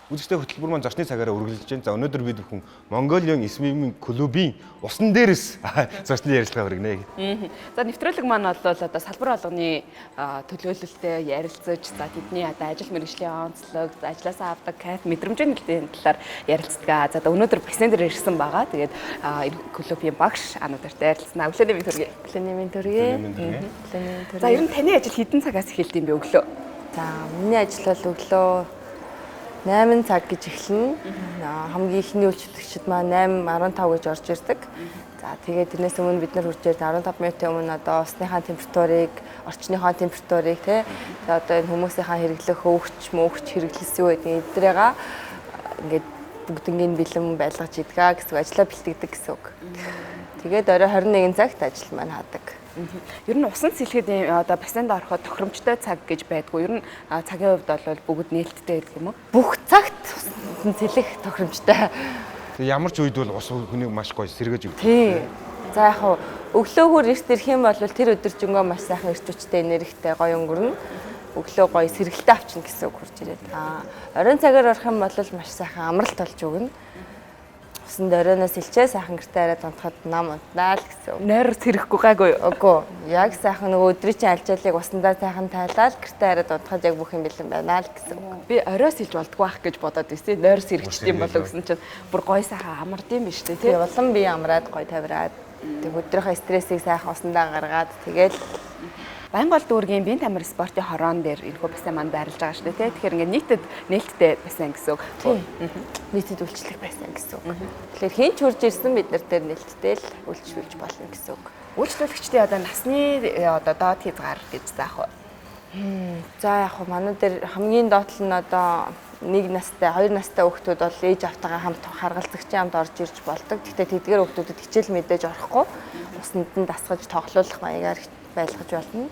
Үзэгчтэй хөтөлбөр маань зочны цагаараа үргэлжлэж байна. За өнөөдөр бид бүхэн Mongolian Swimming Club-ийн усан дээрээс зочны ярилцлага хүргэнэ. За нэвтрүүлэг маань бол одоо салбар болгоны төлөөлөлтөд ярилцаж, за тэдний одоо ажил мэргэжлийн онцлог, ажилласаа авдаг кайф мэдрэмжийн талаар ярилцдаг. За өнөөдөр бассейн дээр ирсэн байгаа. Тэгээд клубын багш ануудаартай ярилцсан. Өглөөний мэнд хүргэе. Өглөөний мэнд хүргэе. За ер нь таны ажил хэдэн цагаас эхэлдэг юм бэ өглөө? За миний ажил бол өглөө 8 цаг гэж эхэлнэ. Хамгийн ихний үйлчлэгчид маань 8:15 гэж орж ирдэг. За тэгээд тэрнээс өмнө бид нар хурж ирээд 15 минутын өмнө одоо усныхаа температурыг, орчныхоо температурыг тий одоо энэ хүмүүсийнхаа хэрэглэх өвч, мөвч хэрэглэсэн үү гэдэг эдрээга ингээд бүгднийг бэлэн байлгаж идгээ гэсэн ажлаа бэлтгэдэг гэсэн үг. Тэгээд орой 21 цагт ажил маань хаадаг. Ер нь усан сэлгээд одоо бассейнд ороход тохиромжтой цаг гэж байдгүй. Ер нь цагийн хувьд бол бүгд нээлттэй гэдэг юм уу? Бүх цагт усан сэлэх тохиромжтой. Ямар ч үед бол ус хүнийг маш гоё сэргэж өгдөг. Тий. За яг өглөөгөр эрт ирэх юм бол тэр өдөржингөө маш сайхан эрт хүчтэй энергитэй гоё өнгөрнө. Өглөө гоё сэргэлтээ авчна гэсэн үг хурж ирээд. Оройн цагаар орох юм бол маш сайхан амралт болж өгнө. Усанд оройноос илчээ сайхан гэртээ араад унтахад нам унтнаа л гэсэн. Нойр сэрэхгүй гайгүй. Үгүй. Яг сайхан нөгөө өдрийн чинь алжаалыг усандаа сайхан тайлаад гэртээ араад унтахад яг бүх юм бэлэн байна л гэсэн. Би оройс илж болдгоо ах гэж бодоод байсан. Нойр сэрэгчтэй юм болоо гэсэн чинь бүр гоё сайхан амардсан юм биш үү тий? Улам бие амраад гоё тавираад тэг өдрийнхөө стрессийг сайхан усандаа гаргаад тэгэл Байнгол дүүргийн биеийн тамир спортын хороон дээр энэхүү бассейн маань байрлаж байгаа шүү дээ. Тэгэхээр ингээд нийтэд нээлттэй бассейн гэсэн үг. Нийтэд үйлчлэх бассейн гэсэн үг. Тэгэхээр хин ч хурж ирсэн бид нар дээр нээлттэй л үйлчлүүлж болно гэсэн үг. Үйлчлүүлэгчдийн одоо насны одоо доод хязгаар гэж заах уу? За яг хөө манай дээр хамгийн доод нь одоо 1 настай, 2 настай хүүхдүүд бол ээж автайгаа хамт харгалзагчийн хамт орж ирж болдог. Гэхдээ тэдгээр хүүхдүүдэд хичээл мэдээж орохгүй. Усанд нь дасгаж тоглох маягаар байлгаж болно.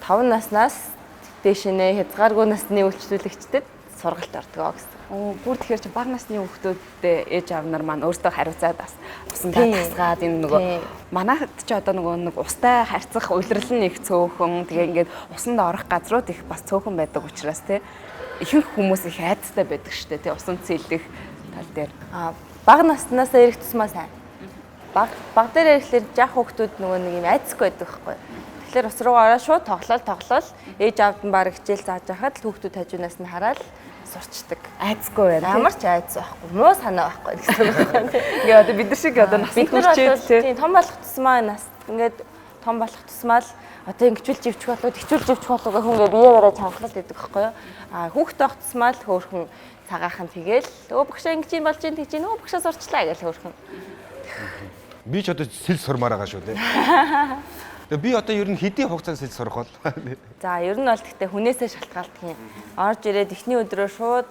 5 наснаас дээш нэ хязгааргүй насны үйлчлүүлэгчдэд сургалт ордог гэсэн. Бүр тэгэхээр чи бага насны хүүхдүүдтэй ээж аав нар маань өөртөө хариуцаад бас усандаа тасгаад энэ нөгөө манайхад ч одоо нөгөө нэг устай харьцах улирал нь их цөөхөн. Тэгээ ингээд усанд орох газрууд их бас цөөхөн байдаг учраас тий ихэнх хүмүүс их айцтай байдаг штэ тий усанд сэлэх тал дээр. Бага наснаас ирэх тусмаа сайн. Баг дээр ирэхлээр жах хүүхдүүд нөгөө нэг юм айцгүй байдаг байхгүй. Тэгэхээр ус руугаа ороод шууд тоглол ээж аавд нь баг хичээл зааж байхад л хүүхдүүд хажуунаас нь хараад сурчдаг. Айцгүй байна. Ямар ч айц байхгүй. Муу санаа байхгүй гэсэн үг байна. Ингээ одоо бид нар шиг одоо насны хүрчээд тийм том болох тусмаа нас ингээд том болох тусмаа л одоо ингэчүүл живчих болоо тэгчүүл живчих болоо гэх хүн ингээ бие бараа чангалт байдаг байхгүй юу? Хүүхдээ авах тусмаа л хөөхөн цагаахан тэгэл өө багшаа ингэж юм болж ин тэгж ин өө багшаа сурчлаа гэж хөөхөн. Би ч одоо сэл сурмаар байгаа шүү дээ. Тэгээ би одоо ер нь хэдийн хугацаанд сэл сурах бол? За ер нь бол гэхдээ хүнээсээ шалтгаалдаг юм. Орж ирээд эхний өдрөө шууд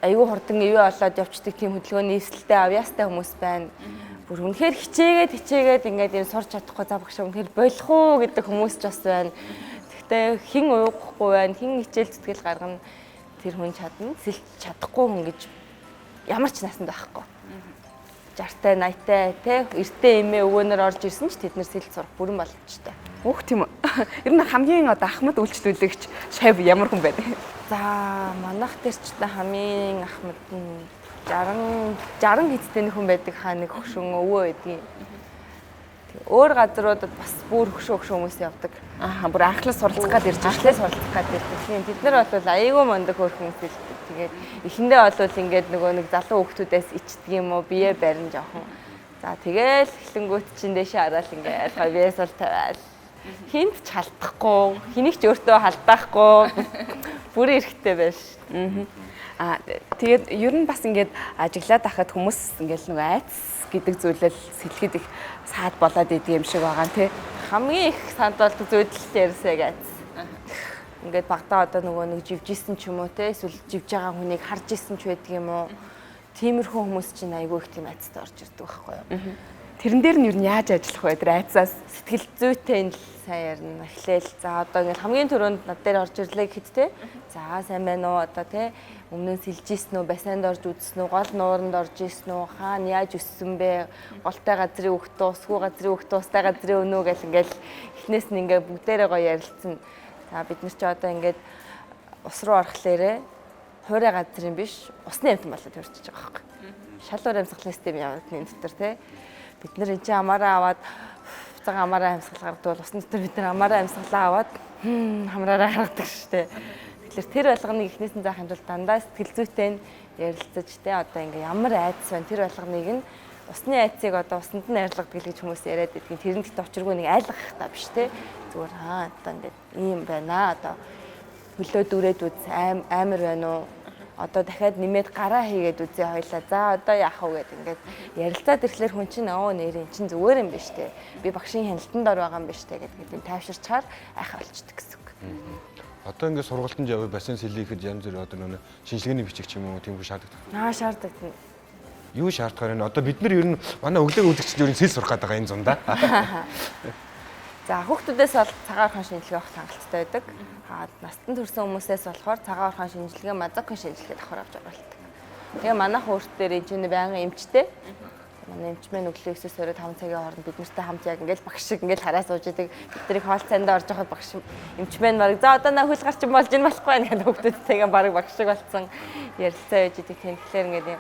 аюу хурдан ивэ олоод явцдаг тийм хөдөлгөөний эвсэлтэй авьяастай хүмүүс байна. Бүр үнэхээр хичээгээд ингээд юм сурч чадахгүй за багшаа үнэхээр болох уу гэдэг хүмүүс ч бас байна. Гэхдээ хэн уухгүй байна, хэн хичээл зүтгэл гаргана тэр хүн чадна. Сэлж чадахгүй хүн гэж ямар ч насанд байхгүй. 60-тай, 80-тай, эртээ эмээ өвөөнөр орж ирсэн ч тэд нар сэлж сурах бүрэн боломжтой. Өөх тийм үү. Ер нь хамгийн одоо ахмад үйлчлүүлэгч шав ямар хүн байна? За манайх дээр ч хамгийн ахмад нь 60 хэдтэй хүн байдаг хаа нэг хөшөн өвөө байдгийн. Өөр газруудад бас бүр хөшөө хүмүүс явдаг. Бүр анхлаас суралцах гад ирж анхлаас суралцах гад ирдэг. Бид нар бол аягүй мондөг хөрх хүмүүс хэлдэг. Тэгээд эхэндээ бол ингээд нөгөө нэг залуу хүүхдүүдээс ичдэг юм уу бие барин жоохон. За тэгэл эхлэнгүүт чинь дэше хараад ингээд бие сул тавиал. Хинт ч халтахгүй, хэнийг ч өөртөө халдаахгүй. Бүр эрэхтэй байж. Тэгээд ер нь бас ингээд ажиглаад ахад хүмүүс ингээд нөгөө айц гэдэг зүйлэл сэлгээд их саад болоод идэг юм шиг байгаа нь тий. Хамгийн их санд болдог зүйл л ярьсаа айц. Ингээд багтаа одоо нөгөө нэг живжсэн ч юм уу те эсвэл живж байгаа хүнийг харж исэн ч байдаг юм уу. Тиймэрхүү хүмүүс чинь айгүй их тийм айцтай орж ирдэг байхгүй юу. Тэрэн дээр нь юу яаж ажиллах вэ? Тэр айцаас сэтгэл зүйтэй нь л сайн ярина. Эхлээл за одоо ингээд хамгийн түрүүнд над дээр орж ирлээ гэхэд те. За сайн байна уу одоо те өмнө нь сэлжсэн үү, бассейнд орж үзсэн үү, гол нууранд орж исэн үү, хаана яаж өссөн бэ? Голтой газрын хөвгтөө, усгүй газрын хөвгтөө, устай газрын өнөө гэл ингээл эхнээс нь ингээд бүгдээрээ гоё ярилцсан. За бид нар ч одоо ингээд ус руу орохлээрээ хуурай газрын биш усны амьтан болоод төрчихөж байгаа байхгүй. Шалуур амьсгалын систем яваад энэ дотор тий. Бид нар энэ чинь амаараа аваад буцаага амаараа амьсгал гаргадаг бол усны дотор бид нар амаараа амьсгалаа аваад хамраараа гаргадаг шүү дээ. Тэгэхээр тэр болгоныг эхнээс нь заахын тулд дандаа сэтгэл зүйтэй ярилцаж тий одоо ингээ ямар айдас байна тэр болгоныг нь усны айдсыг одоо усанд нь арилгадаг гэж хүмүүс яриад байдгийн тэрэн дэхт очиргүй нэг айлгах та биш тий. Зүгээр одоо ингээ ийм байна одоо хөлөө дүрээд үз амар байна уу? Одоо дахиад нэмээд гараа хийгээд үзье хоёлаа. За одоо яах вэ гэд ингээд ярилцаад ирэхлээр хүн чинь өө нэр эн чинь зүгээр юм биш үү? Би багшийн хяналтанд ор байгаа юм биш үү гэдгийг тийм тайвширчаар айхаа болчдөг гэсэн үг. Одоо ингээд сургалтанд явъя бассейн сэлийхэд янз бүр одоо нэг шинжилгээний бичиг ч юм уу тийм хүн шаарддаг. Шаарддаг тийм. Юу шаардахаар вэ? Одоо бид нар ер нь манай өглөө үүдэгч ер нь сэл сурах гэдэг энэ зундаа. За хүүхдүүдээс бол цагаан орхон шинжилгээ авах хангалттай байдаг. Настан төрсэн хүмүүсээс болохоор цагаан орхон шинжилгээ, мазокын шинжилгээ давхар авч оролцдог. Тэгээ манайх өөртөө энэ чинь байнгын эмчтэй. Манай эмчмэн өглөө 9-өөс оройд 5 цагийн хооронд бид нартай хамт яг ингээл багш шиг ингээл хараа сууж идэг. Бид нарыг хоол цайнд орж байхад багш эмчмэн бараг за одоо наа хөл гарч болж ийн болохгүй ингээд хүүхдүүдтэйгээ бараг багш шиг болсон ярилцаа яж идэг. Тэгэхээр ингээд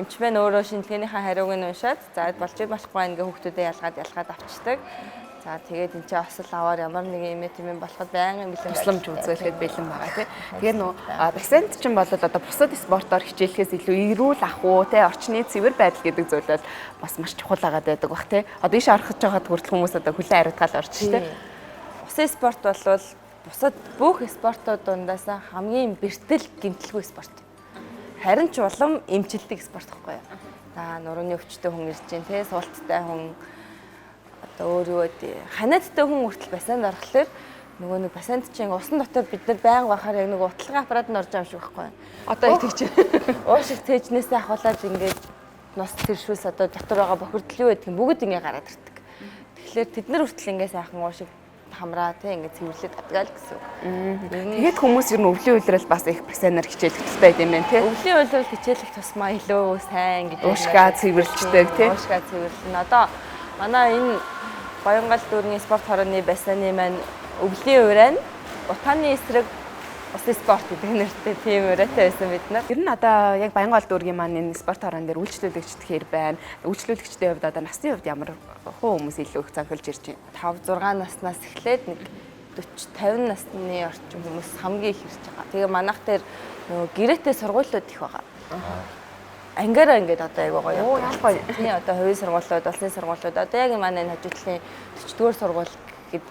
эмчмэн өөрөө шинжилгээнийхээ хариуг нь уншаад за болж ийн болохгүй ингээд хүүхдүүдэд ялгаад авчдаг. За тэгээд энэ чинь осол аваар ямар нэг юм болоход байнгын бэлэн тусламж үзүүлэхэд бэлэн байгаа тий. Тэгээд нөө бассейнд чинь бол одоо бусад спортоор хичээлэхээс илүү эрүүл ах уу тий орчны цэвэр байдал гэдэг зүйл бол бас маш чухал агаад байдаг бах тий. Одоо ийш орохж байгаад хүртэл хүмүүс одоо хүлэн хариуцгаал орч тий. Усын спорт бол бусад бүх спортууд дундаас хамгийн бэртэл гэмтэлгүй спорт. Харин ч улам эмчилдэг спорт гэхгүй юу. За нурууны өвчтөй хүн ирж чинь тий суулттай хүн өөрөө ханиадтай хүн хүртэл бассейнд орохлоор нөгөө нэг бассейнд чинь усан дотор бид нар байнга байхаар яг нэг утлагын аппарат нь орж байгаа юм шиг байхгүй. Одоо их тэгж уушиг цээжнээсээ ахуулаад ингээд нос тэршүүлс одоо дотор байгаа бохирдол юу гэдэг юм бүгд ингээд гараад ирдэг. Тэгэхээр тэд нар хүртэл ингээд сайхан уушиг хамраа тий ингээд цэвэрлээд гадгаа л гэсэн үг. Тэгээд хүмүүс ер нь өвлийн үйлрэл бас их бассейнаар хичээлэх туфтаа юм байна тий. Өвлийн үйлрэл хичээлэх тусмаа илүү сайн гэдэг. Уушгаа цэвэрлждэг тий. Уушгаа цэвэрлэн одоо манай энэ Баянгал дүүргийн спорт хорооны бассейны маань өвлийн уран утааны эсрэг усын спорт гэдэг нэртэй тийм ураатай байсан бид нар. Ер нь одоо яг Баянгал дүүргийн маань энэ спорт хороон дээр үйлчлүүлэгчд хэр байна? Үйлчлүүлэгчдийн хувьд одоо насны хувьд ямар хүмүүс илүү их цанхилж ирж байна? 5-6 наснаас эхлээд нэг 40-50 насны орчим хүмүүс хамгийн их ирж байгаа. Тэгээ манайх дээр нөгөө гэрээтэй сургуулиуд их байгаа. Ангаараа ингээд одоо айгуу гоё. Оо ялгаа. Тийм одоо хувийн сургуулиуд, улсын сургуулиуд одоо яг манай энэ хажуудлын 40-р сургууль гэхэд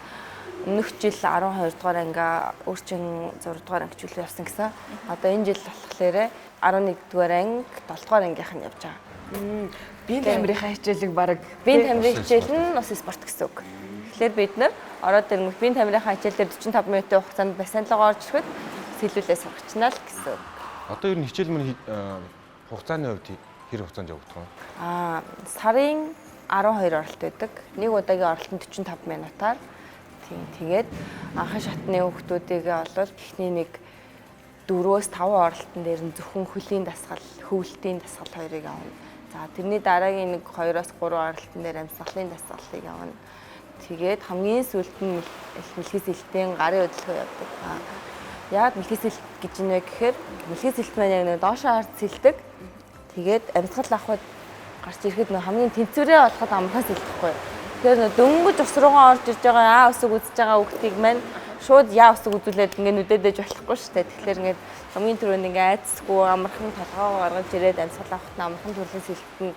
өмнөх жил 12 дугаар анги, өөрчн 6 дугаар анги чөлөө явсан гэсэн. Одоо энэ жил болохоор 11 дугаар анги, 7 дугаар ангийнх нь явж байгаа. Биеийн тамирынхаа хичээлэг баг биеийн тамирын хичээл нь бас спорт гэсэн үг. Тэгэхээр бид нар ороод ирэнгүүт биеийн тамирынхаа хичээлээр 45 минутын хугацаанд бассейнд руу орж ирэхэд сэлүүлээ сургачнаа л гэсэн үг. Одоо ер нь хичээл мань хугацааны хувьд хэр хугацаанд явагдах вэ? Сарын 12 оролт байдаг. Нэг удаагийн оролт нь 45 минутаар. Тэгээд анхны шатны хүүхдүүдийг олвол эхний нэг 4-5 оролтон дээр нь зөвхөн хөлийн дасгал, хөвөлтийн дасгал хоёрыг авна. За тэрний дараагийн нэг 2-3 оролтон дээр амьсгалын дасгалыг авна. Тэгээд хамгийн сүүлд нь мэлхий сэлтийн гарын хөдөлгөөн явдаг. Яг мэлхий сэлт гэж нэ гэхээр мэлхий сэлт маань яг нэг доошоо хард сэлдэг. Тэгээд амьсгал авахд гарч ирэхэд нэг хамгийн тэнцвэрээ болоход амархан сэлдэхгүй. Тэгэхээр нэг дөнгөж ус руугаа орж ирж байгаа аа усыг үзэж байгаа хүүхдийг маань шууд яа усыг үзүүлээд ингээд нүдэдэж болохгүй шүү дээ. Тэгэхээр ингээд хамгийн түрүүнд ингээд айцсгүй амархан толгоо гаргаж ирээд амьсгал авахд амархан төрлийн сэлтэн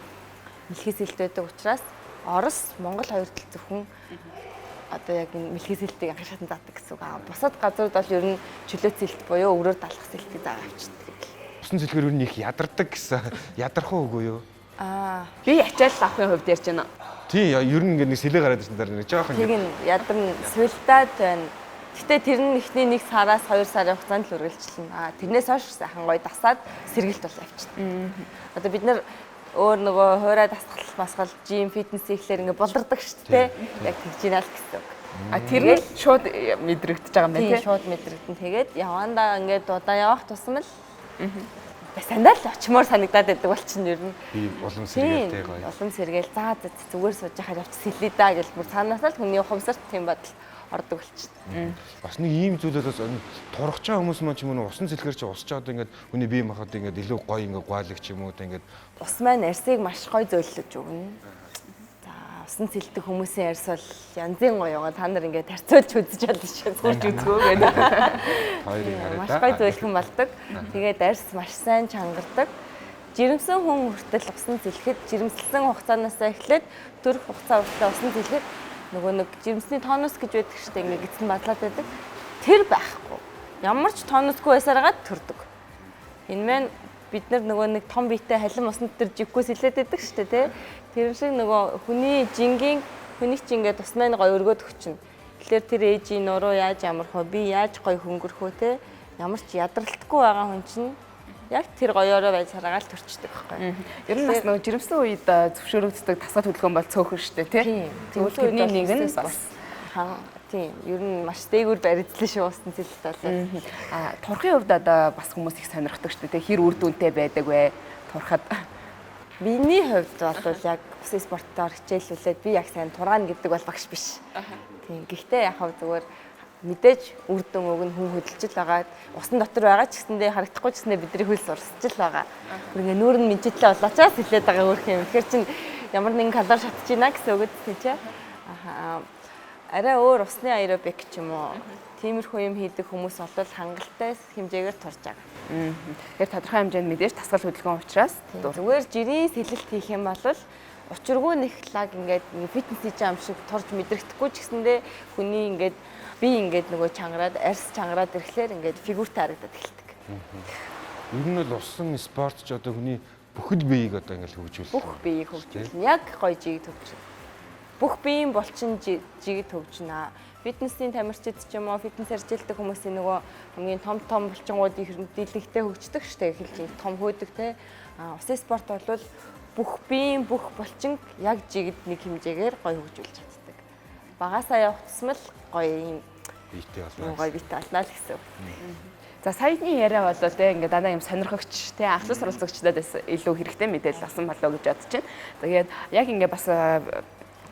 мэлхий сэлт байдаг учраас Орос, Монгол хоёр тал зөвхөн одоо яг энэ мэлхий сэлтийг анх шатан заадаг гэсэн үг. Бусад газрууд бол ер нь чөлөө сэлт буюу өврөөр далах сэлтийг заагаад авчдаг. Усан цэлгээр ер нь их ядардаг гэсэн. Ядарх уу үгүй юу? Би ачаал авахын хувьд ярьж байна. Тий, ер нь ингээд нэг сэлээ гараад ирсэн дараа нэг жоохон тийг нь ядарна сүлдаад байна. Гэтэ тэр нь эхний 1 сараас 2 сарын хугацаанд л үргэлжлэнэ. Тэрнээс хойш сайхан гоё дасаад сэргэлт бол авчихдээ. Одоо бид нар өөр нөгөө хуурай дасгал, жим, фитнес хийхлээр ингээ болдордог шүү дээ. Яг тэгж ийна л гэсэн. Тэр нь шууд мэдрэгдэж байгаа юм байна тий. Шууд мэдрэгдэн. Тэгээд явандаа ингээд удаа явах тусам л бассейндаа л очимоор санагдаад байдаг болчихно ер нь. Би улам сэргээлтэй гоё. Улам сэргээл. За зүгээр сууж яхаар явчих сэлээ даа гэж бүр цаанаасаа л хүний ухамсарт тийм бодол ордог болчихсон. Бас нэг ийм зүйлээс бас турах чаа хүмүүс маань ч юм уу усан цэлхэр чи усч чад ингээд хүний бие махбод ингээд илүү гоё ингээд гуайлах ч юм уу тэ ингээд Ус маань арьсыг маш гоё зөөлөж өгнө. За усан цэлдэг хүмүүсийн арьс бол янзын гоёгоо та нар ингээд тарцуулж үзэж чадна шүү. Зурж үзгөө гэдэг. хоёрыг хараа. Маш гоё зөөлхөн болдог. Тэгээд арьс маш сайн чангардаг. Жирэмсэн хүн хүртэл усан цэлэхэд жирэмсэлсэн хугацаанаас эхлээд төрөх хугацаа хүртэл усан цэлэхэд нөгөө нэг жирэмсний тонус гэж байдаг шүү дээ. Ингээд гидсэн бадлаад байдаг. Тэр байхгүй. Ямар ч тонусгүй байсараад төрдөг. Энэ маань бид нар нөгөө нэг том биетэй халин усанд тэр жиггүй сэлээд байдаг шүү дээ, тий. Тэр шиг нөгөө хүний чинь ингээд тус маань гоё өргөд өгчнө. Тэгэхээр тэр ээжийн нуруу яаж амарх вэ? Би яаж гоё хөнгөрөх вэ, тий? Ямар ч ядралтгүй байгаа хүн чинь яг тэр гоёороо байж сараагаал төрчдөг байхгүй. Ер нь бас нөгөө жирэмсэн үед зөвшөөрөгддөг тасгал хөдөлгөөн бол цөөхөн шүү дээ, тий. Тэгвэл тэрний нэг нь бас тийм ер нь маш дээгүүр баригдлаа шүү усан цэлэлт болоод. Турхын хувьд одоо бас хүмүүс их сонирхдаг шүү дээ, тий. Хэр үр дүнтэй байдаг вэ? Турхад. Миний хувьд бол яг усан спортоор хичээлүүлээд би яг сайн тургаана гэдэг бол багш биш. Тийм. Гэхдээ яг хав зүгээр мэдээж үр дүн өгн хүн хөдөлж л байгаа. Усан дотор байгаа ч гэсэндээ харагдахгүй ч гэсэндээ бидний хөл сурсаж л байгаа. Бүр ингээ нүүр нь мэдчитлээ болоочаас хэлээд байгаа өөр юм. Тэгэхээр чин ямар нэгэн калори шатж байна гэсэн үг үү тий. Арай өөр усны аэробик ч юм уу. Тиймэрхүү юм хийдэг хүмүүс бол хангалттай хэмжээгээр турж байгаа. Тэгэхээр тодорхой хэмжээнд мэдээж тасгал хөдөлгөөн учраас зүгээр жирийн сэлэлт хийх юм бол учиргүй нэг лаг ингээд фитнес хийж байгаа юм шиг турж мэдрэгдэхгүй ч гэсэндээ хүний ингээд би ингээд нөгөө чангараад арьс чангараад ирэхлээр ингээд фигуртай харагдаад эхэлдэг. Ер нь бол усан спортч одоо хүний бүхэл биеийг одоо ингээд хөгжүүлэх. Бүх биеийг хөгжүүлнэ. Яг гоё жиг хөгжүүлнэ. Бүх биеийн булчин жиг хөгжнө. Фитнесийн тамирчид ч юм уу фитнесээр хичээлдэг хүмүүсийн нөгөө хамгийн том булчингуудын дийлэгтэй хөгждөг штэ эхэлж том хөөдөг те. Усан спорт бол бүх биеийн бүх булчин яг жигд нэг хэмжээгээр гоё хөгжүүлж чаддаг. Багасаа явах тусмал гоё юм биетэй болно. Гоё биетэй болно л гэсэн. За саяны яриа бол тэ ингээд дандаа юм сонирхогч тэ ахлах суралцагчдад илүү хэрэгтэй мэдээлэл авсан болоо гэж бодож байна. Тэгээд яг ингээд бас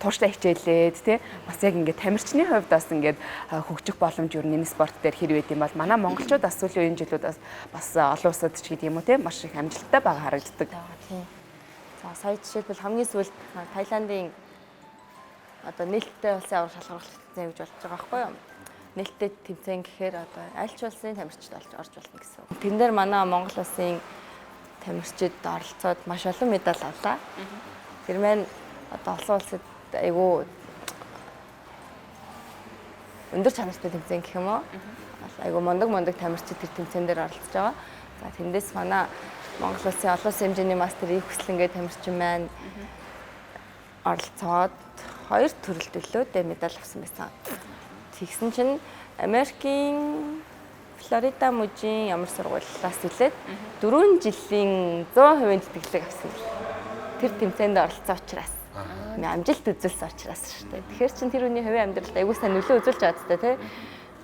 тууштай хичээлээд тэ бас яг ингээд тамирчны хувьд бас ингээд хөгжих боломж юу нэг спорт дээр хэр байд юм бол манай монголчууд бас сүүлийн үеийн жилүүд бас олон улсад ч гэдэг юм уу тэ маш их амжилттай байгаа харагддаг. Тийм. За сая жишээлбэл хамгийн сүүлд Таиландын одоо нээлттэй улсын аврал шалгаруулах тэмцээн гэж болж байгаа байхгүй юу? Нээлттэй тэмцээн гэхээр одоо аль ч улсын тамирчид орж болно гэсэн. Тэн дээр манай Монгол улсын тамирчид оролцоод маш олон медаль авлаа. Тэр маань одоо олон улсад айгүй өндөр чанартай тэмцээн гэх юм уу? Айгүй мундаг тамирчид тэр тэмцээн дээр оролцож байгаа. За тэндээс манай Монгол улсын олон улсын хэмжээний мастер их хүслэнгээ тамирчин маань оролцоод 2 төрөлтөлөөд медаль авсан байсан. Тэгсэн чинь Америкийн Флорида мужийн ямар сургуулиас илээд 4 жилийн 100% тэтгэлэг авсан. Тэр тэмцээнд оролцсон учраас амжилт үзүүлсэн учраас шүү дээ. Тэгэхээр чин тэр хүний хувийн амьдралд аягүй сайн нөлөө үзүүлж байгаа ч тийм.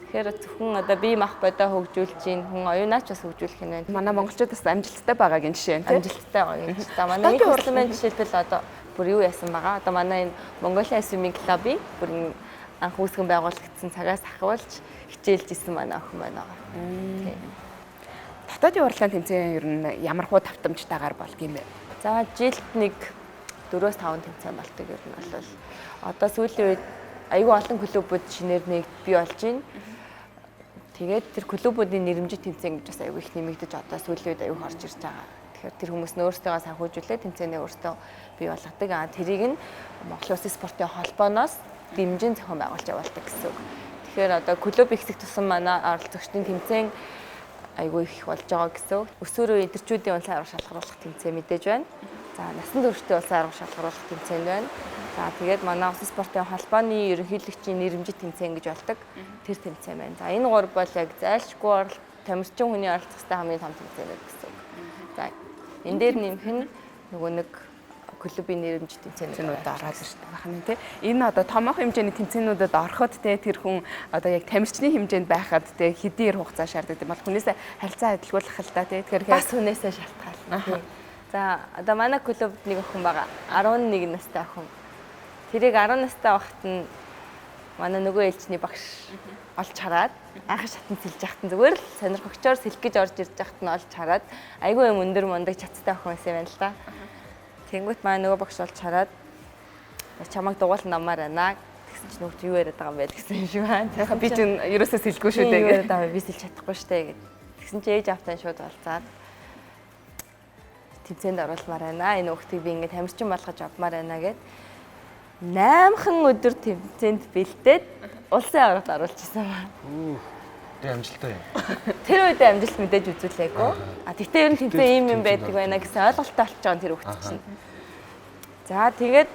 Тэгэхээр зөвхөн одоо бие мах бодоо хөгжүүлж гин хүн оюунаач бас хөгжүүлэх юм байна. Манай монголчууд бас амжилттай байгаагийн жишээ тийм. Амжилттай байгаа юм. За манай нэг хурлын жишээлбэл одоо бүр юу яасан байгаа. Одоо манай энэ Mongolia Swimming Club-ийн бүр анх үүсгэн байгуулагдсан цагаас ахвалж хичээлж исэн манай охин байна. Тийм. Дотоодын урлагийн тэмцээн ер нь ямар хуу тавтамжтайгаар болг юм бэ? За жилд нэг 4-5 тэмцээн болдог ер нь бол одоо сүүлийн үед аюул олон клубүүд шинээр нэг бий болж байна. Тэгээд тэр клубүүдийн нэрмжит тэмцээн гэж бас аюул их нэмэгдэж одоо сүүлийн үед аюул орж ирж байгаа. Тэгэхээр тэр хүмүүс нь өөрсдөө санхүүжүүлээд тэмцээнээ өөрсдөө бий болгодог. Тэрийг нь Монголын Улсын спортын холбооноос дэмжин зохион байгуулж явуулдаг гэсэн үг. Тэгэхээр одоо клуб ихсэх тусам манай оролцогчдын тэмцээн аюул их болж байгаа гэсэн үг. Өсвөр эдэрчүүдийн улсын арга шалгаруулах тэмцээн мэдээж байна. За насан туршидтын улсын арга шалгаруулах тэмцээн байна. За тэгээд манай Улсын спортын холбооны ерөнхийлөгчийн нэрмжит тэмцээн гэж болдог. Тэр тэмцээн байна. За энэ гур бол яг зайлшгүй тамирчин хүний оролцох хэвээр хамгийн том тэмцээн байдаг гэсэн үг. За энэ дээр нэмэх нь нөгөө нэг клубын нэрмжит тэмцээнүүд ороод ирсэн байна тийм. Энэ одоо томоохон хэмжээний тэмцээнүүдэд ороход тэр хүн одоо яг тамирчны хэмжээнд байхад хэдийн хугацаа шаарддаг юм бол хүнээсээ харилцаа адилгуулах л да тийм. Тэгэхээр бас хүнээсээ шалтгаална. За одоо манай клубд нэг охин байгаа. 11 настай охин. Тэрийг 10 настай байхад нь манай нөгөө ээлжний багш олж хараад анхан шатнд сэлж яхад зүгээр л сонирхогчоор сэлэх гэж орж ирж яхад нь олж хараад айгүй юм өндөр мундаг чацтай охин байсан юм байна л да. Тэнгүүт манай нөгөө багш олж хараад чамайг дугуйлан намаар байна. Тэгсэн чинь нөгөө юу яриад байгаа юм бэ гэсэн юм шиг байна. Би чинь ерөөсөө сэлгүй шүү дээ дээ. гэдэг. Би сэлж чадахгүй штэ гэд. Тэгсэн чинь ээж автаа шууд болцаад тэмцээнд оруулмаар байна. Энэ хүүхдийг би ингээд тамирчин болгож авмаар байна гэд 8хан өдөр тэмцээнд бэлдээд улсын аврагт оруулчихсан байна. Тэ амжилттай юм. Тэр үед амжилт мэдээж үзүүлээгүй. Тэгтээ ер нь тэмцээн ийм юм байдаг байна гэсэн ойлголттой болчихж байгаа тэр хүүхд чинь. За тэгээд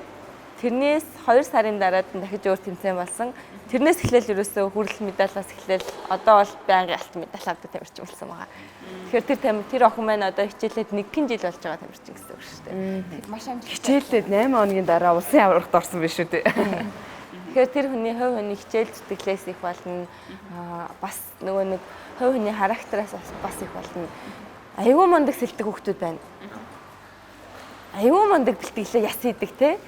тэрнээс 2 сарын дараад нь дахиж өөр тэмцээн болсон. Тэрнээс эхлээл ерөөсөө хүрэл медалаас эхлээл одоо бол байнгын алтан медаль авдаг тамирчин болсон байгаа. Тэгэхээр тэр охин маань одоо хичээлээд 1 жил болж байгаа тамирчин гэсэн үг шүү дээ. Маш амжилттай. Хичээлээд 8 хоногийн дараа улсын аврагт орсон биш үү дээ. Тэгэхээр тэр хүний хувь хүний хичээл зүтгэлээс их болно. Бас нөгөө нэг хувь хүний характераас бас их болно. Аюу мундаг сэлдэг хүүхдүүд байна. Аюу мундаг бэлтгэлээ яс хийдэг те.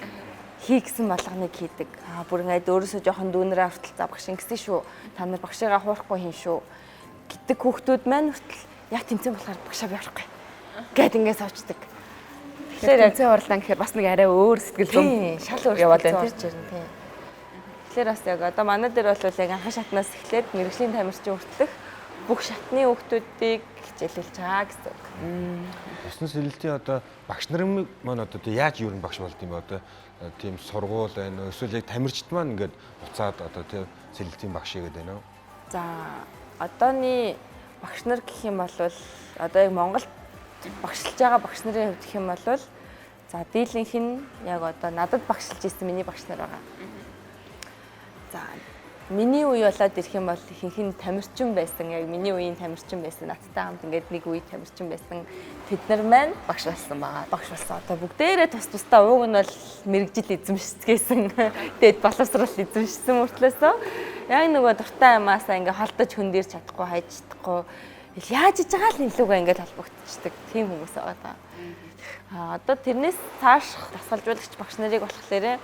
Хий гэсэн болгоныг хийдэг. Бүр ингээд өөрөөсөө жоохон дүүнэрээ хүртэл за багш ингэсэн шүү. Та нар багшигаа хуурахгүй хийн шүү гэдэг хүүхдүүд маань хүртэл яг тэмцээн болохоор багшаа би явахгүй. Гэт ингээд савчдаг. Тэгэхээр тэмцээн орлаа гэхээр бас нэг арай өөр сэтгэл зүйн шал өөр яваад байна тийм. Тэгэхээр бас яг одоо манай дээр бол яг анхан шатнаас эхлээд мэрэгжлийн тамирчин хүртэх бүх шатны хүүхдүүдийг хичээлүүлж байгаа гэсэн үг. Усан сэлэлтийн одоо багш нарын маань одоо яаж юу н багш болд юм бэ одоо тийм сургууль байна эсвэл яг тамирчид маань ингээд буцаад одоо тийм сэлэлтийн багш игээд байна уу? За одооний багш нар гэх юм бол одоо яг Монголд багшилж байгаа багш нарын хувьд гэх юм бол за дийлэнх нь яг одоо надад багшилж ирсэн миний багш нар байгаа. За миний үе болоод ирэх юм бол ихэнх нь тамирчин байсан. Яг миний үеийн тамирчин байсан. Надтай хамт ингээд нэг үе тамирчин байсан. Тэд нар маань багш болсон байгаа. Багш болсон. Одоо бүгдээрээ тусдаа ууг нь бол мэрэгжил эзэмшчихсэн. Тэгэд боловсрал эзэмшсэн мөртлөөсөө яг нөгөө дуртай амаасаа ингээд холдож хөндөрч чадахгүй, хайж чадахгүй. Яаж иж байгаа л илүүгээ ингээд холбогдчихдаг. Тийм хүмүүс байгаа. Одоо тэрнээс цааш дасгалжуулагч багш нарыг болохоор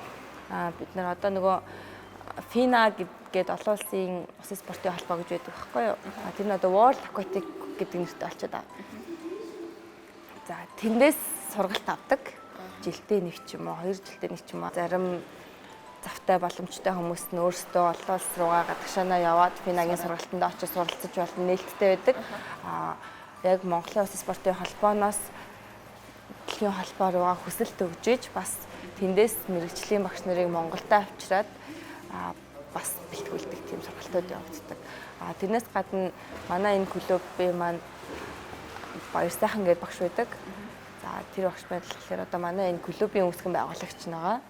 бид нар одоо нөгөө FINA гэдэг олон улсын усан спортын холбоо гэж байдаг байхгүй юу? Тэр нь одоо World Aquatic гэдэг нэртэй болчиход байгаа. За тэндээс сургалт авдаг. Жилдээ нэг ч юм уу, 2 жилдээ нэг ч юм уу. Зарим завтай боломжтой хүмүүс нь өөрсдөө олон улс руугаа гадагшаанаа яваад FINA-гийн сургалтанд очиж суралцж болно нээлттэй байдаг. Яг Монголын усан спортын холбооноос дэлхийн холбоо руугаа хүсэлт өгж бас тэндээс мэрэгжлийн багш нарыг Монголдо авчираад бас бэлтгүүлдэг тийм сургалтууд явагддаг. Тэрнээс гадна манай энэ клубын маань Баяр сайхан гэдэг багш байдаг. За тэр багш маань болохоор одоо манай энэ клубын үүсгэн байгуулагч байгаа.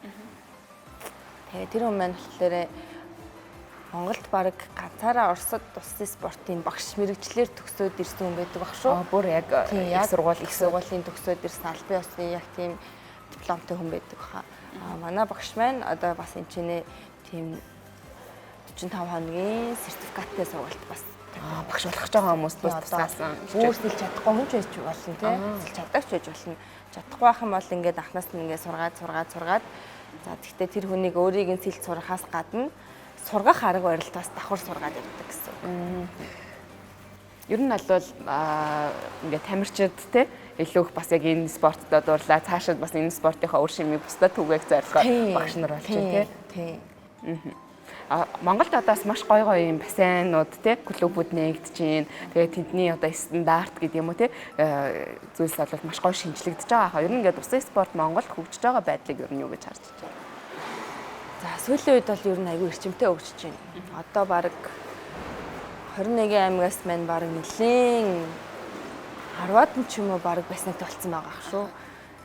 Тэгээ тэр хүн маань болохоор Монголд баг ганцаараа Оросд улсын спортын багш мэрэгчлэр төгсөөд ирсэн хүн байдаг баг шүү. Бүр яг их сургуулийн төгсөөд ирсэн албан ёсны яг тийм дипломтой хүн байдаг хаа. Манай багш маань одоо бас энэ чинь тийм 45 хоногийн сертификаттай сургалт бас багш болох гэж байгаа хүмүүст бас тусгаасан. Өөрсдөө чадахгүй хүн ч байж болно тийм. Чадагч байж болно. Чадахгүй байх юм бол ингээд анхнаас нь ингээд сургаад. За тэгтээ тэр хүнийг өөрийг нь сэлж сурахаас гадна сургах арга барилтаас давхар сургаад явдаг гэсэн үг. Ер нь бол ингээд тамирчид те илүү их бас яг энэ спортод дуурлаа. Цаашид бас энэ спортынхаа үр шимийг бусдад түгээх зорилгоор багш нар болж байна те. Монголд одоо бас маш гоё юм бассейнууд те клубүүд нэгдэж байна. Тэгээд тэдний одоо стандарт гэдэг юм уу те зүйлс бол маш гоё шинжлэгдэж байгаа. Ер нь ингээд усан спорт Монголд хөгжиж байгаа байдлыг ер нь юу гэж харж байна? За сүүлийн үед бол ер нь аягүй эрчимтэй хөгжиж байна. Одоо баг 21 аймагаас маань баг нэлийн 10-аад нь ч юм уу баг бассейнтэй болсон байгаа ах шүү.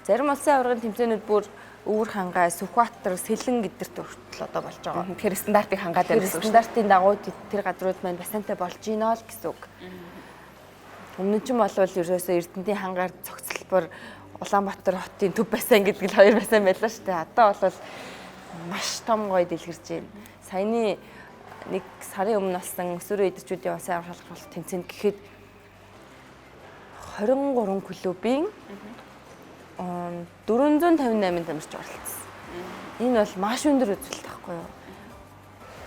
Зарим улсын аваргын тэмцээнүүд бүр Өвөр хангай, Сүхбаатар, Сэлэн гэдэрт хүртэл одоо болж байгаа. Тэгэхээр стандартыг хангаад байна гэсэн үг. Стандартын дагуу тэр газрууд маань бассейнтэй болж гинэ л гэсэн үг. Өмнө нь ч болвол ерөөсөө Эрдэнэтийн хангаар цогцлбор Улаанбаатар хотын төв бассейн гэдэг л 2 бассейн байлаа шүү дээ. Одоо бол маш том гоё дэлгэрж байна. Саяны нэг сарын өмнө болсон өсвөрийн эдэрчүүдийн улсын аварга шалгалт тэмцээнд гэхэд 23 клубын 458 тамирч оролцсон. Энэ бол маш өндөр үзүүлэлт байхгүй юу?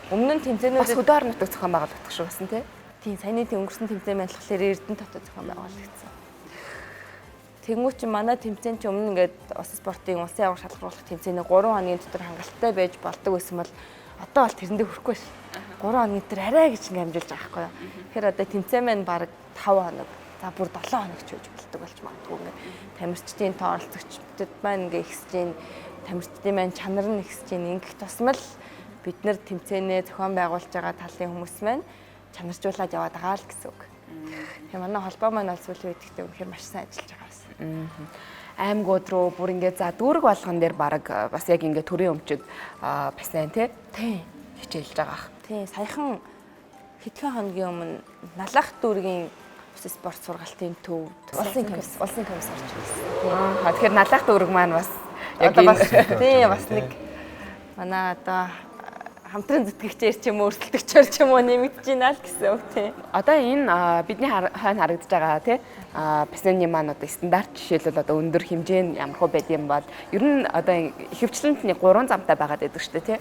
Өмнө нь Бас тэмцээнүүдэд хөдөө орон нутаг зохион байгуулагдах шүү басан тий. тийм саяны өнгөрсөн тэмцээн маань болохоор Эрдэнэ дотоод зохион байгуулагдсан. Тэнгүүч манай тэмцээн чи өмнө ингээд ус спортын улсын аврах шалгаруулах тэмцээний 3 хоногийн дотор хангалттай байж болдог байсан бол одоо бол тэрэндээ хүрэхгүй ш. 3 хоногийн дотор арай гэж ингээд амжилж байгаа байхгүй юу. Тэгэхээр одоо тэмцээн маань баг 5 хоног, за бүр 7 хоног ч үж болдог болж магадгүй ингээд тамирчдын тооролцогчдод маань ингээд ихсэж гин тамирчдын маань чанар нь ихсэж гин ингэх тусмал бид нэр тэмцээнээ зохион байгуулж байгаа талын хүмүүс маань чанаржуулаад яваад байгаа л гэсэн үг. Тэгээ манай холбоо маань бол сүүлийн үед ихтэй үнэхээр маш сайн ажиллаж байгаа байсан. Аймагуд руу бүр ингээд за дүүрэг болгон дээр баг бас яг ингээд төрийн өмчөд бассейн тий хичээлж байгаа. Тийм саяхан хэдхэн хоногийн өмнө Налах дүүргийн ус спорт сургалтын төвд улсын комиссарч байсан. Тэгэхээр налах дүүрэг маань бас яг Одоо бас тийм бас нэг манай одоо хамтран зүтгэгчээр ч юм уу өрсөлдөгчөөр ч юм уу нэмэгдэж байна л гэсэн үг тийм. одоо энэ бидний хойно харагдаж байгаа тий бассейны маань одоо стандарт жишээлбэл одоо өндөр хэмжээ нь ямархуу байд юм бол ер нь одоо ихэвчлэн 3 замтай байгаад байдаг шүү дээ тий.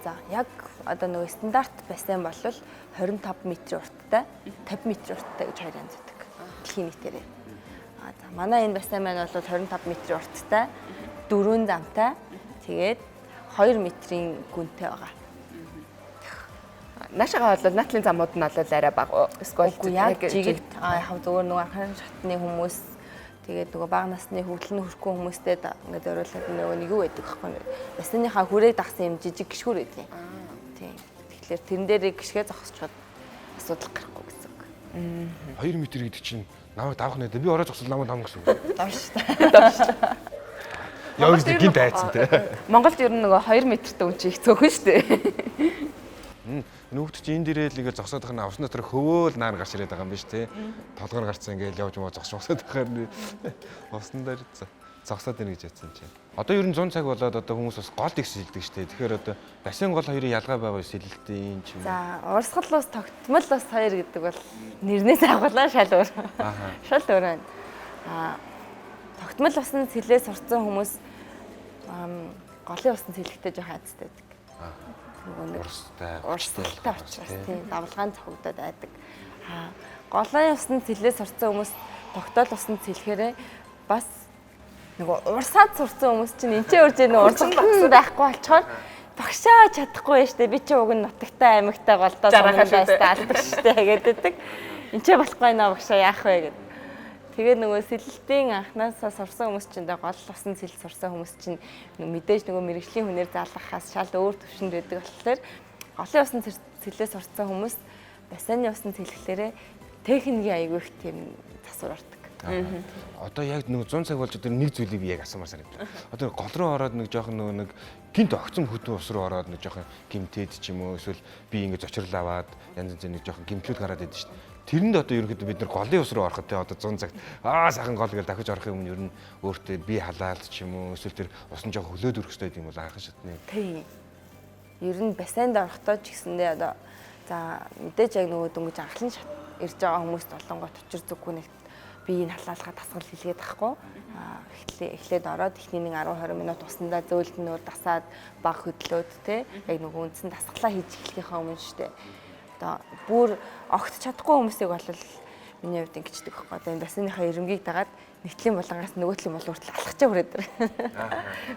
За яг одоо нөгөө стандарт бассейн бол 25 м урттай, 50 м урттай гэж хоёр янз байдаг. Дэлхийн нийтээрээ. За манай энэ бассейн маань бол 25 м урттай, 4 замтай. Тэгээд 2 м-ийн гүнтэй байгаа. Наашаага бол наатлын замууд нь бол арай бага. Эсвэл яг жигт яг зөвөр нөгөө анхны шатны хүмүүс тэгээд нөгөө бага насны хөвгөлн хөрхгүй хүмүүстэй ингээд зориулаад нөгөө нэг юу байдаг байхгүй. Бассейныхаа хүрээ дагсан юм жижиг гişгүр байдаг. Тийм. Тэгэхээр тэрэн дээрээ гიშгэ зогсчиход асуудал гарахгүй гэсэн үг. 2 м гэдэг чинь намайг давах нэ. Би орой зогсвол намайг давна гэсэн үг. Давш та. Яа гэж гинт айцсан те. Монголд ер нь нөгөө 2 м-тэй үн чи их цөөхөн шүү дээ. Нүүгд чи энэ дээрээ л ингээд зогсоод байгаа нь авсан дотор хөвөөл наар гарч ирээд байгаа юм биш те. Толгоор гарцсан ингээд явж муу зогсоод байхаар усан дээр зогсоод ийн гэж ядсан чинь. Одоо ер нь 100 цаг болоод одоо хүмүүс бас гол их сэлдэг штэ. Тэгэхээр одоо бассейн гол хоёрын ялгаа байгаа сэлэлтийн ч юм. За урсгал ус тогтмол ус хоёр гэдэг бол нэрнээс агуулаа шал өөр. Шал өөр байна. Тогтмол усны сэлээ сурцсан хүмүүс голын усны сэлэхтэй жоохон айцтай байдаг. Урстай учраас тийм давлгаан цохогдоод байдаг. Голын усны сэлээ сурцсан хүмүүс тогтоол усны сэлэхээрээ бас нөгөө урсаад сурцсан хүмүүс чинь энчээ урж нэг урсгал багсан байхгүй болчоор багшаа чадахгүй байж тээ би чи уг нь нутагтай аймагтай голдоо сумнаас таалдаг штэ гэдэг. Энчээ болохгүй наа багшаа яах вэ гэдэг. Тэгээ нөгөө сэлэлтийн анхнаасаа сурсан хүмүүс чинь гол усны сэлэлт сурсан хүмүүс чинь мэдээж нөгөө мэрэгжлийн хүнээр заалгахаас шал өөр төвшөнд байдаг болохоор голын усны сэлэлтээ сурсан хүмүүс бассейны усны сэлэхлээрээ техникийн аягүй их тийм засвар ордог. Одоо яг нэг 100 цаг болж одоо нэг зүйлийг би яг асуумаар санагдав. Одоо гол руу ороод нэг жоохон нэг гинт огцом хөтөн ус руу ороод нэг жоохон гимтээд ч юм уу эсвэл би ингэ зочрол аваад янз янзын нэг жоохон гимтлүүд гараад идэв шүү дээ. Тэрэнд одоо ерөнхийдөө бид нар голын ус руу ороход те одоо 100 цагт сайхан гол гэж дахиж орохын өмнө ер нь өөртөө би халаалт ч юм уу эсвэл тэр усан жоохон хөлөөд өрөх хэрэгтэй юм бол анхан шатны. Тийм. Ер нь бассейнд орохдоо ч гэсэндээ одоо за мэдээж яг нөгөө дөнгөж анхлан шат ирж байгаа хүмүүст болонгот учир зүггүй нэг биеийг халаалгаад тасгал хийлгээд тахгүй. Эхлээд ороод эхний 10-20 минут уснаа зөөлднөөр дасаад баг хөдлөөд те яг нөгөө үндсэн дасгалаа хийж эхлэхийнхаа өмнө штэ. Одоо бүр огт чадахгүй хүмүүсийг бол миний хувьд ингэждэг байхгүй. Одоо энэ бассейныхаа ирэмгийг дагаад нэгтлийн булангаас нөгөөтлийн бол хүртэл алхачаа хүрээд дөр.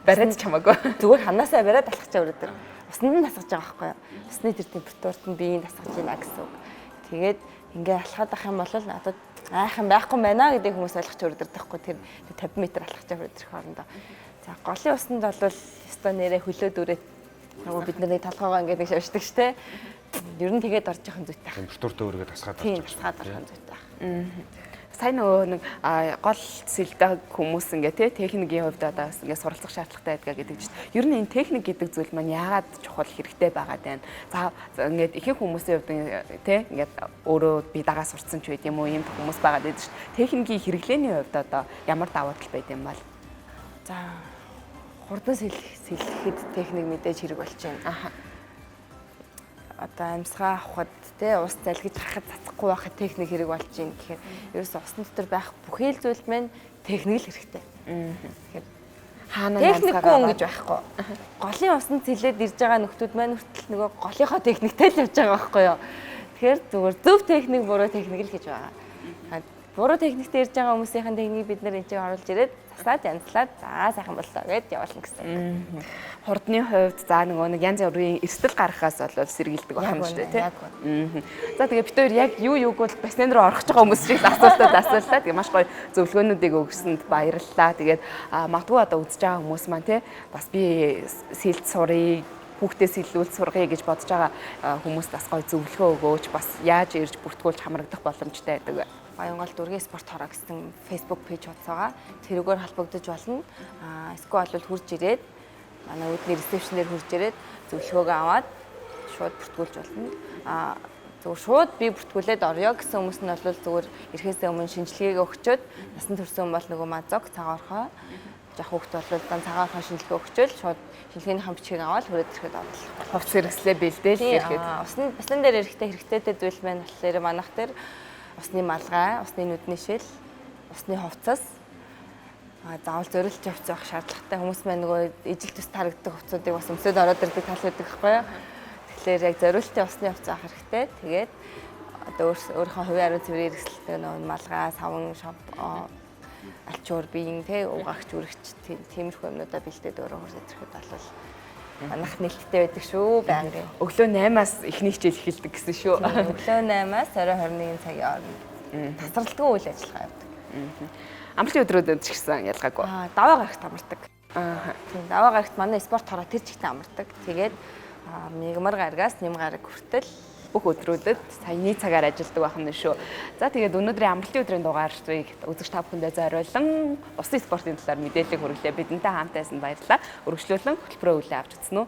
Бариад ч хамаагүй. Зүгээр ханаасаа бариад алхачаа хүрээд дөр. Усны нь тасгаж байгаа байхгүй. Усны тэр температурт нь биеийг тасгаж байна гэсэн үг. Тэгээд ингээ алхаад ах юм бол надад айхан байхгүй байна гэдэг хүмүүс ойлгож өрдөрдөг байхгүй. Тэр 50 м алхачаа хүрээд ирэх хоорондоо. За голын усанд бол өстой нэрээ хөлөөд үрээд нөгөө бид нарыг толгоогоо ингээ нэг шавшдаг штэ. Ер нь тэгээд орж явах зүйтэй. Температуртаа өргөд тасгаад орж тасгаад орох зүйтэй. Сайн нөгөө нэг гол сэлдэг хүмүүс ингээ техникийн хувьд одоо ингээ суралцах шаардлагатай байдаг гэдэг чинь. Ер нь энэ техник гэдэг зүйл маань яагаад чухал хэрэгтэй байгаад байна? За ингээд ихэнх хүмүүсийн хувьд ингээд өөрөө би дагаа сурцсан ч байд юм уу ийм хүмүүс байгаад байдаг шүү дээ. Техникийн хэрэглээний хувьд одоо ямар давуу тал байд юм бол? За хурдан сэлэхэд техник мэдээж хэрэг болж байна. Одоо амьсгаа авахд ус залгиж харахад цацахгүй байхад техник хэрэг болж юм гэхээр ерөөсөө усны дотор байх бүхэл зүйл маань техник л хэрэгтэй. Тэгэхээр Хаана техникгүй ингэж байхгүй. Голын усанд цэлээд ирж байгаа нөхдүүд маань хүртэл нөгөө голынхоо техниктэй л явж байгаа байхгүй юу. Тэгэхээр зүгээр зөв техник, буруу техник л гэж байгаа. Буруу техниктэй ирж байгаа хүмүүсийн техникийг бид нар энэ чинь оруулж ирээд засаад янзлаад за сайхан боллоо гэд явуулна гэсэн. Хурдны хувьд за нөгөө нэг янз бүрийн эрсдэл гаргахаас бол сэргийлдэг байна шүү дээ тийм. За тэгээ бид хоёр яг юуг бол бассейн руу орох гэж байгаа хүмүүс шиг асуултууд асуулаа. Тэгээ маш гоё зөвлөгөөнүүдийг өгсөнд баярлалаа. Тэгээд магадгүй одоо үзэж байгаа хүмүүс маань тийм бас би сэлд сурыг хүүхдээ сэллүүл сургая гэж бодож байгаа хүмүүст бас гоё зөвлөгөө өгөөч. Бас яаж ирж бүртгүүлж хамрагдах боломжтой байдаг вэ? Баянгол Дүргийн спорт хороо гэсэн Facebook пэйж утсаагаа тэрүүгээр холбогдож болно. Эсвэл бол хурж ирээд манай үүдний ресепшнээр хурж ирээд зөвлөгөөгөө аваад шууд бүртгүүлж болно. Зүгээр шууд би бүртгүүлээд орё гэсэн хүмүүс нь бол зүгээр ирэхээс өмнө шинжилгээгээ өгчөөд насан турсан бол нөгөө мазок цагаархоо жах хүүхд бол дан цагаархоо шинжилгээ өгчөөл шууд шинжилгээнийхэн бичгийг аваад хүрээд ирэхэд орлоо. Хувц хэрэгслээ бэлдээл ирэхэд. Усны дээр хэрэгтэй зүйл маань болохоор манайх дээр усны малгай, усны нүдний шил, усны хувцас заавал зориулж явах шаардлагатай. Хүмүүс маань нөгөө ижил төс тарагддаг хувцсуудыг бас өмсөд ороод ирдэг тал байдаг байхгүй юу? Тэгэхээр яг зориултын усны хувцас авах хэрэгтэй. Тэгээд одоо өөрийнхөө хувийн ариун цэврийн хэрэгсэлтэй нөгөө малгай, савн, алчуур, биеийн угаагч, үрэгч тиймэрхүү юмнуудаа бэлдээд өөрөө хурц ирэхэд бол манайх нээлттэй байдаг шүү байнга. Өглөө 8-аас эхний хичээл эхэлдэг гэсэн шүү. Өглөө 8-аас орой 21 цагийн хооронд тасралтгүй үйл ажиллагаа явдаг. Амралтын өдрүүдэд ч гэсэн ялгаагүй. Даваа гарагт амардаг. Тийм даваа гарагт манай спорт хороо тэр чигтээ амардаг. Тэгээд мигмар гарагаас нэм гараг хүртэл бүх өдрүүдэд саяны цагаар ажилладаг байх нь шүү. За тэгээд өнөөдрийн амралтын өдрийн дугаарыг үзэгч та бүхэндээ зориулан усын спортын талаар мэдээлэл хүргэлээ. Бидэнтэй хамт байсан баярлалаа. Өргөжлүүлэн хөтөлбөрөө үлээ авч үзсэн үү?